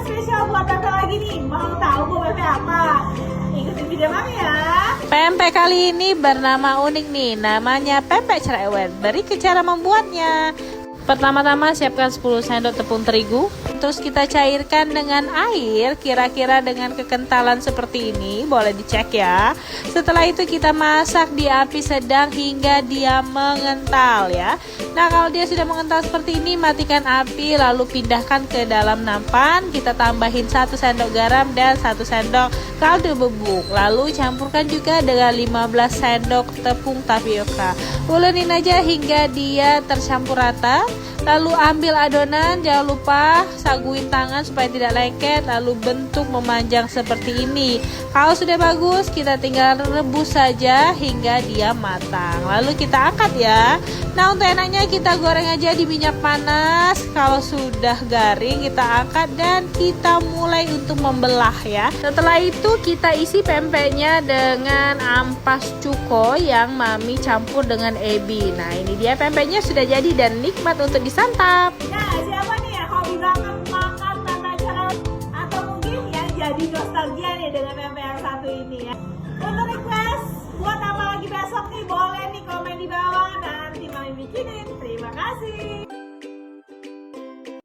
spesial buat pempek lagi nih. Mau tahu mau pempek apa? Ikutin video Mami ya. Pempek kali ini bernama unik nih, namanya pempek cerewet. Berikut cara membuatnya. Pertama-tama siapkan 10 sendok tepung terigu. Terus kita cairkan dengan air kira-kira dengan kekentalan seperti ini. Boleh dicek ya. Setelah itu kita masak di api sedang hingga dia mengental ya. Nah, kalau dia sudah mengental seperti ini, matikan api lalu pindahkan ke dalam nampan. Kita tambahin 1 sendok garam dan 1 sendok kaldu bubuk. Lalu campurkan juga dengan 15 sendok tepung tapioka. Ulenin aja hingga dia tercampur rata. Lalu ambil adonan, jangan lupa saguin tangan supaya tidak lengket, lalu bentuk memanjang seperti ini. Kalau sudah bagus, kita tinggal rebus saja hingga dia matang. Lalu kita angkat ya. Nah, untuk enaknya kita goreng aja di minyak panas. Kalau sudah garing, kita angkat dan kita mulai untuk membelah ya. Setelah itu kita isi pempeknya dengan ampas cuko yang Mami campur dengan ebi. Nah, ini dia pempeknya sudah jadi dan nikmat untuk disantap. Nah, siapa nih ya hobi banget makan pempek cerewet atau mungkin yang jadi nostalgia nih dengan pempek yang satu ini ya. Untuk request buat apa lagi besok nih, boleh nih komen di bawah, nanti Mami bikinin. Terima kasih.